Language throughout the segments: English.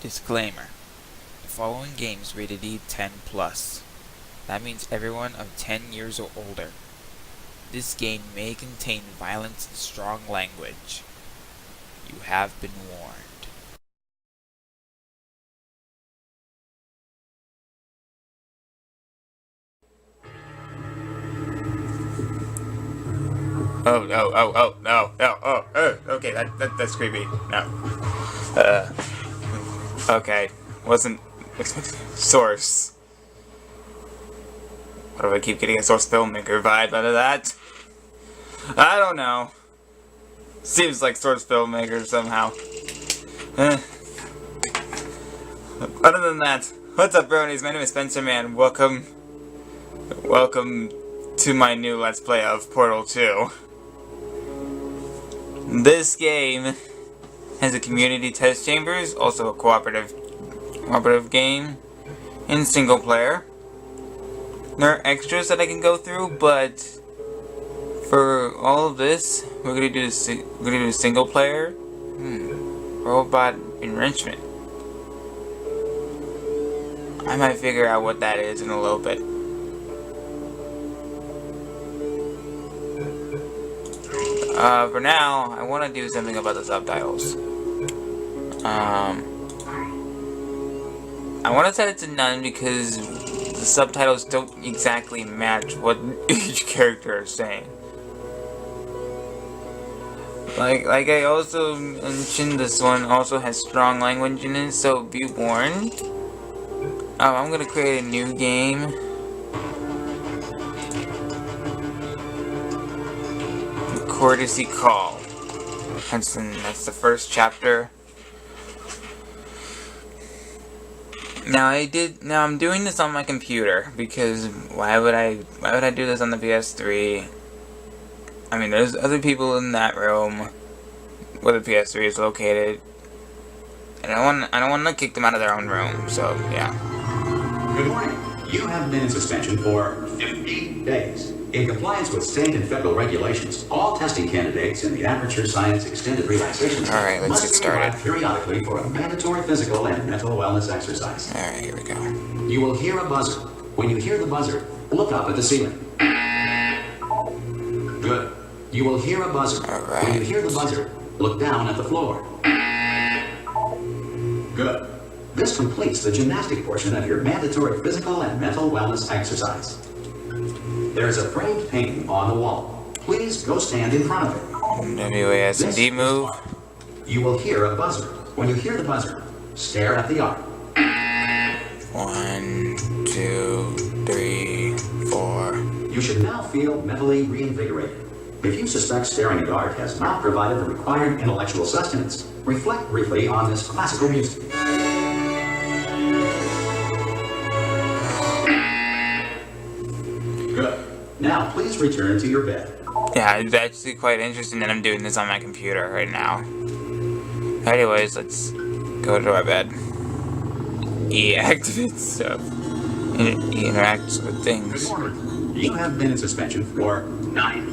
Disclaimer: the following game is rated E10+. That means everyone of 10 years or older. This game may contain violence and strong language. You have been warned. Okay, that's creepy. No. Okay. Wasn't expecting source. Why do I keep getting a source filmmaker vibe out of that? I don't know. Seems like source filmmaker somehow. Other than that, what's up, bronies? My name is Spencer Man. Welcome to my new Let's Play of Portal 2. This game has a community test chambers, also a cooperative game, and single player. There are extras that I can go through, but for all of this, we're gonna do single player. Robot enrichment. I might figure out what that is in a little bit. For now, I want to do something about the subtitles. I want to set it to none because the subtitles don't exactly match what each character is saying. Like I also mentioned, this one also has strong language in it, so be warned. I'm gonna create a new game. Courtesy Call. That's the first chapter. Now I'm doing this on my computer because why would I do this on the PS3? I mean, there's other people in that room where the PS3 is located, and I don't want to kick them out of their own room. So yeah. Good morning. You have been in suspension for 15 days. In compliance with state and federal regulations, all testing candidates in the Aperture Science Extended Relaxation Alright, let's get started. Must be periodically for a mandatory physical and mental wellness exercise. Alright, here we go. You will hear a buzzer. When you hear the buzzer, look up at the ceiling. Good. You will hear a buzzer. Alright. When you hear the buzzer, look down at the floor. Good. This completes the gymnastic portion of your mandatory physical and mental wellness exercise. There is a framed painting on the wall. Please go stand in front of it. WASD move. You will hear a buzzer. When you hear the buzzer, stare at the art. 1, 2, 3, 4. You should now feel mentally reinvigorated. If you suspect staring at art has not provided the required intellectual sustenance, reflect briefly on this classical music. Good. Now, please return to your bed. Yeah, it's actually quite interesting that I'm doing this on my computer right now. Anyways, let's go to our bed. E activates stuff. It interacts with things. Good morning. You have been in suspension for 9.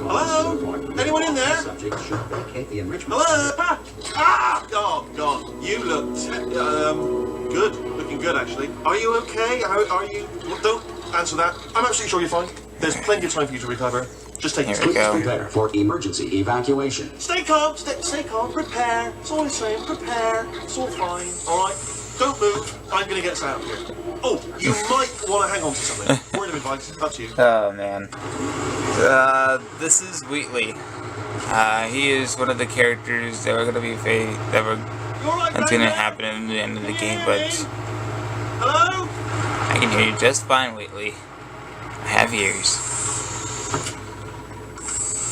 Hello? Anyone in there? Subject should vacate the enrichment. Hello? Oh, God. You look, good. Looking good, actually. Are you okay? Are you... Well, don't answer that. I'm absolutely sure you're fine. There's plenty of time for you to recover. Just take it Here we slow. go. Prepare for emergency evacuation. Stay calm. Stay calm. Prepare. That's all I'm saying. Prepare. It's all fine. All right? Don't move. I'm going to get us out of here. Oh, you might want to hang on to something. Word of advice. Up to you. Oh man. This is Wheatley. He is one of the characters that we're gonna be that's gonna happen in the end of the game, but Hello? I can hear you just fine, Wheatley. I have ears.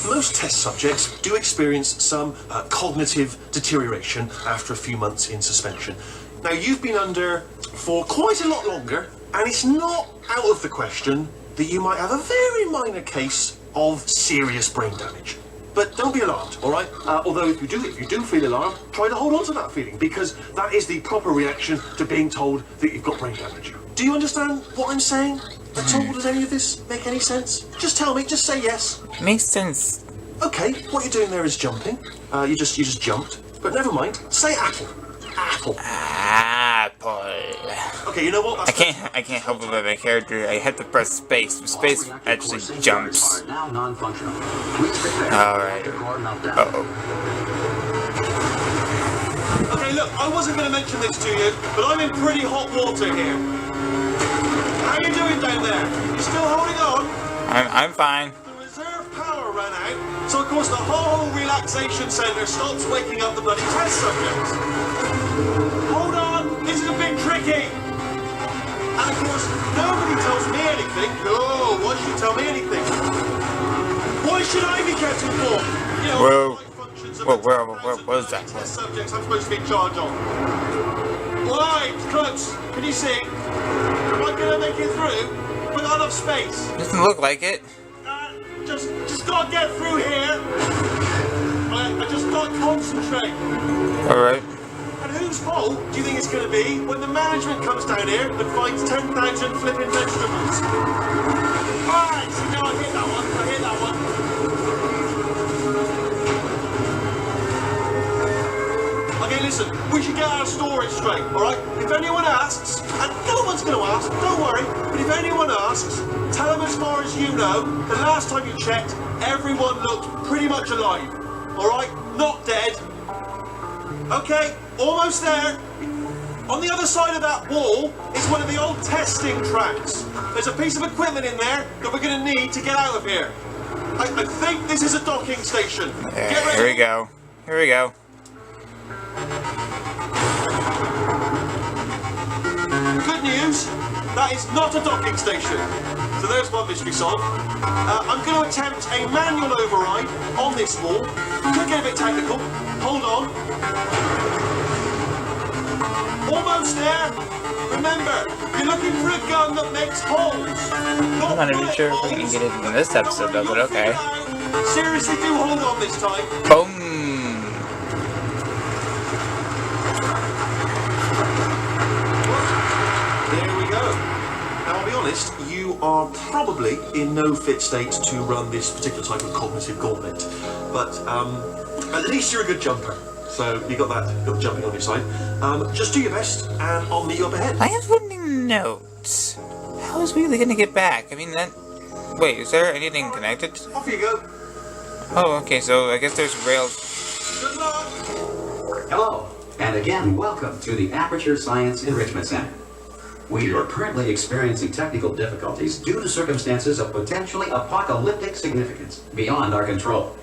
Most test subjects do experience some cognitive deterioration after a few months in suspension. Now, you've been under for quite a lot longer, and it's not out of the question that you might have a very minor case of serious brain damage. But don't be alarmed, all right? Although if you do feel alarmed, try to hold on to that feeling, because that is the proper reaction to being told that you've got brain damage. Do you understand what I'm saying at all? Does any of this make any sense? Just tell me, just say yes. Makes sense. Okay, what you're doing there is jumping. You just jumped. But never mind. Say apple. Apple. Apple. Okay, you know what? I can't help it with my character. I have to press space. Space actually jumps. Are now non-functional. Please prepare Alright. for core meltdown. Uh-oh. Okay, look, I wasn't going to mention this to you, but I'm in pretty hot water here. How you doing down there? You still holding on? I'm fine. The reserve power ran out, so of course the whole relaxation centre stops waking up the bloody test subjects. Hold on, this is a bit tricky. And of course, nobody tells me anything. No, why should you tell me anything? Why should I be kept informed? You know, Whoa. like functions of Whoa, the where was that? test subjects I'm supposed to be in charge of. Right, close. Can you see? Am I going to make it through? With not enough space. Doesn't look like it. Just gotta get through here. I just gotta concentrate. Alright. And whose fault do you think it's gonna be when the management comes down here and finds 10,000 flipping vegetables? Alright, see now I hit that one. I hit that one. Okay, listen, we should get our story straight, alright? If anyone asks, and no one's gonna ask, don't worry, but if anyone asks, tell them as far as you know, the last time you checked, everyone looked pretty much alive. Alright? Not dead. Okay, almost there. On the other side of that wall is one of the old testing tracks. There's a piece of equipment in there that we're gonna need to get out of here. I think this is a docking station. Get ready. Here we go. Here we go. Good news, that is not a docking station. So there's one mystery solved. I'm going to attempt a manual override on this wall. Could get a bit technical. Hold on. Almost there. Remember, you're looking for a gun that makes holes. I'm not even sure if we can get it in this episode though, but okay. Seriously, do hold on this time. Boom! There we go. Now, I'll be honest, you are probably in no fit state to run this particular type of cognitive gauntlet. But at least you're a good jumper. So you got that, got the jumping on your side. Just do your best, and I'll meet you up ahead. I have one note. How is we really gonna get back? I mean, that... Wait, is there anything connected? Off you go. Oh, okay, so I guess there's rails. Good luck. Hello, and again, welcome to the Aperture Science Enrichment Center. We are currently experiencing technical difficulties due to circumstances of potentially apocalyptic significance beyond our control.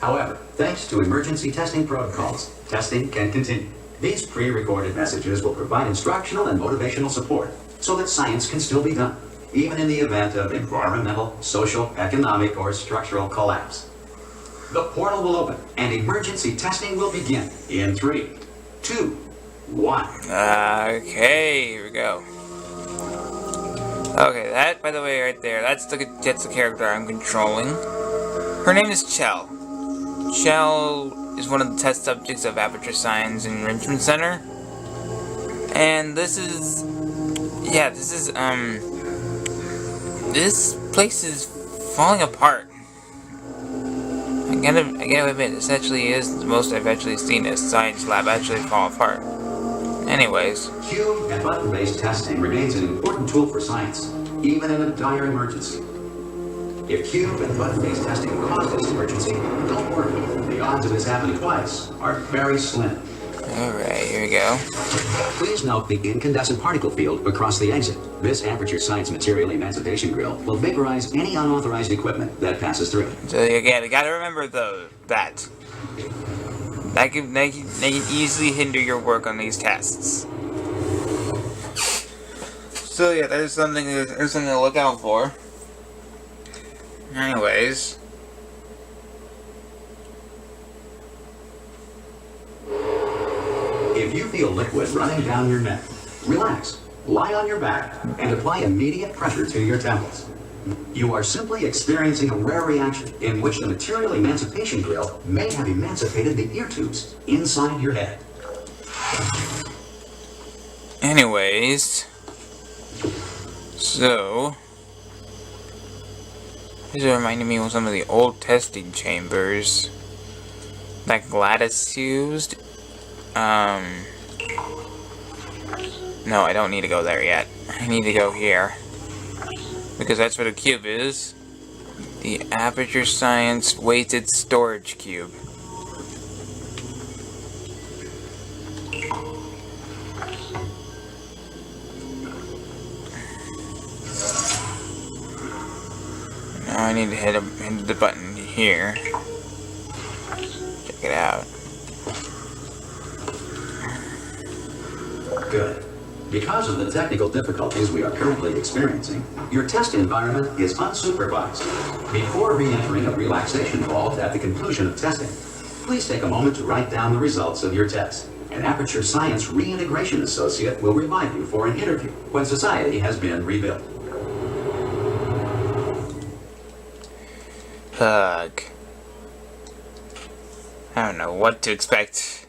However, thanks to emergency testing protocols, testing can continue. These pre-recorded messages will provide instructional and motivational support so that science can still be done, even in the event of environmental, social, economic, or structural collapse. The portal will open and emergency testing will begin in 3, 2, 1. Okay, here we go. Okay, that, by the way, right there, that's the character I'm controlling. Her name is Chell. Chell is one of the test subjects of Aperture Science Enrichment Center. And this place is falling apart. I gotta admit, this actually is the most I've actually seen a science lab actually fall apart. Anyways. Cube and button-based testing remains an important tool for science, even in a dire emergency. If cube and button-based testing caused this emergency, don't worry. The odds of this happening twice are very slim. Alright, here we go. Please note the incandescent particle field across the exit. This Aperture Science Material Emancipation Grill will vaporize any unauthorized equipment that passes through. So again, you gotta remember though, that can easily hinder your work on these tests. So yeah, there's something to look out for. Anyways. If you feel liquid running down your neck, relax, lie on your back, and apply immediate pressure to your temples. You are simply experiencing a rare reaction in which the Material Emancipation Grill may have emancipated the ear tubes inside your head. Anyways. So. This is reminding me of some of the old testing chambers. that Gladys used. No, I don't need to go there yet. I need to go here. Because that's where the cube is. The Aperture Science Weighted Storage Cube. Now I need to hit the button here. Check it out. Good. Because of the technical difficulties we are currently experiencing, your test environment is unsupervised. Before re-entering a relaxation vault at the conclusion of testing, please take a moment to write down the results of your test. An Aperture Science Reintegration Associate will remind you for an interview when society has been rebuilt. Ugh. I don't know what to expect.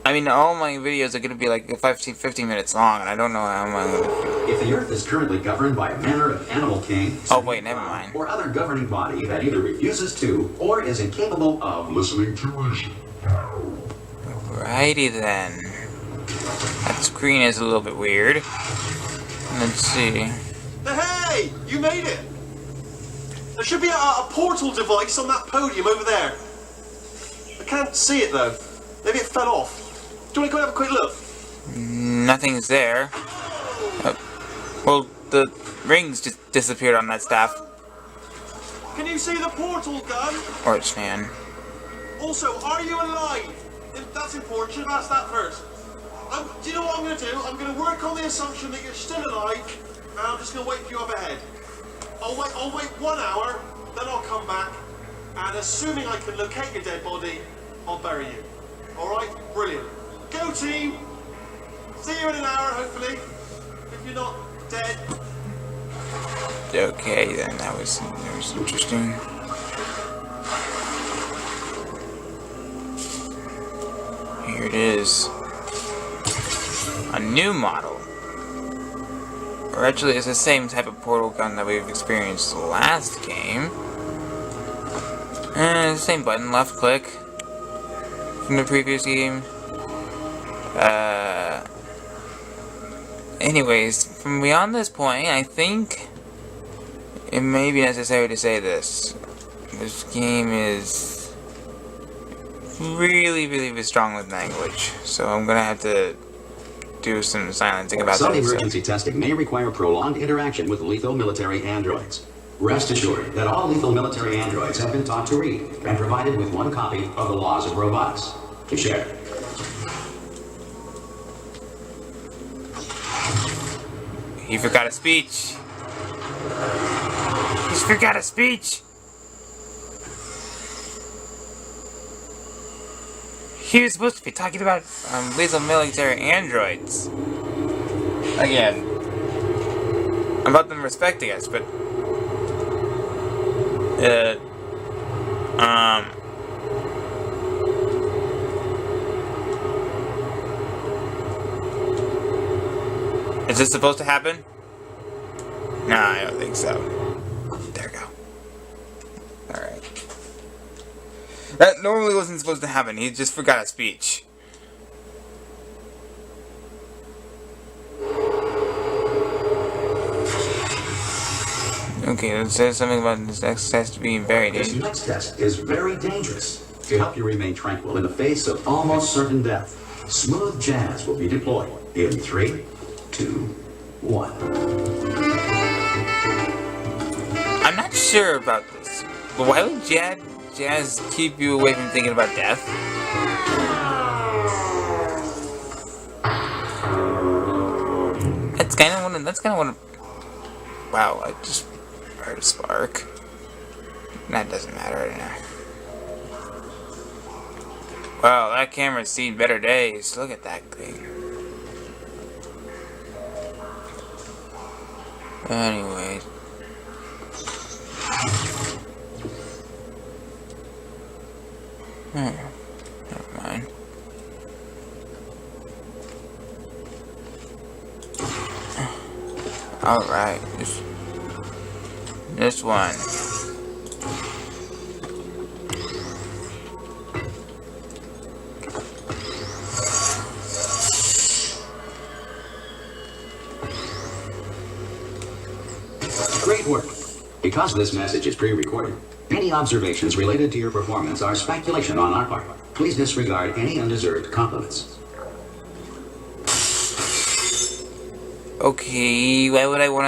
I mean, all my videos are going to be like 15 minutes long, and I don't know how I'm going to... If the Earth is currently governed by a manner of animal king, Oh, wait, never mind. or other governing body that either refuses to or is incapable of listening to reason. Righty then. That screen is a little bit weird. Let's see. Hey! You made it! There should be a portal device on that podium over there. I can't see it though. Maybe it fell off. Do you want to go have a quick look? Nothing's there. Well, the rings just disappeared on that staff. Can you see the portal gun? Or stand. Also, are you alive? If that's important, should have asked that first. Do you know what I'm going to do? I'm going to work on the assumption that you're still alive, and I'm just going to wait for you up ahead. I'll wait 1 hour, then I'll come back, and assuming I can locate your dead body, I'll bury you. Alright? Brilliant. Go team! See you in an hour, hopefully. If you're not dead. Okay, then that was interesting. Here it is. A new model. Or actually, it's the same type of portal gun that we've experienced last game. And same button, left click. From the previous game. Anyways, from beyond this point, I think it may be necessary to say this. This game is really strong with language, so I'm gonna have to do some silencing about Some that. emergency testing may require prolonged interaction with lethal military androids. Rest assured that all lethal military androids have been taught to read and provided with one copy of the Laws of Robotics to share. He forgot a speech. He's forgot a speech. He was supposed to be talking about lethal military androids. Again, about them respecting us, but is this supposed to happen? No, I don't think so. There we go. Alright. That normally wasn't supposed to happen. He just forgot a speech. Okay, it says something about this exercise to be buried This in. next test is very dangerous. To help you remain tranquil in the face of almost certain death, smooth jazz will be deployed in 3, 2, 1. I'm not sure about this, but why would jazz keep you away from thinking about death? That's kind of one of. Wow, I just heard a spark. That doesn't matter right now. Wow, that camera's seen better days. Look at that thing. Anyway. Never mind. Alright. This one. Because this message is pre-recorded, any observations related to your performance are speculation on our part. Please disregard any undeserved compliments. Okay, why would I want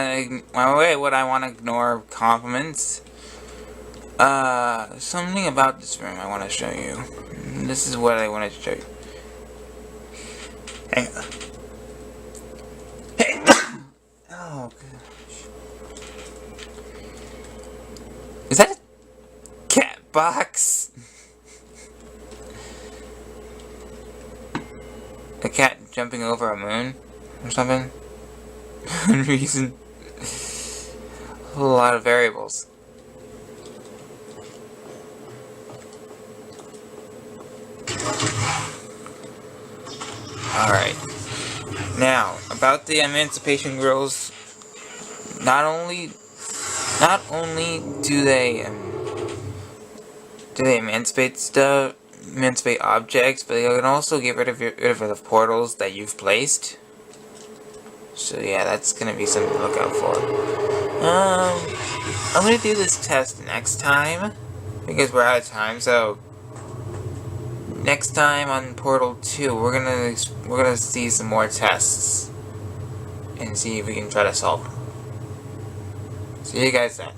to ignore compliments? Something about this room I want to show you. This is what I wanted to show you. Hang on. Oh gosh. Is that a cat box? A cat jumping over a moon or something? Reason. A lot of variables. Alright. Now, about the Emancipation Girls, not only do they emancipate objects, but they can also get rid of the portals that you've placed. So yeah, that's gonna be something to look out for. I'm gonna do this test next time because we're out of time. So next time on Portal 2, we're gonna see some more tests and see if we can try to solve them. See you guys then.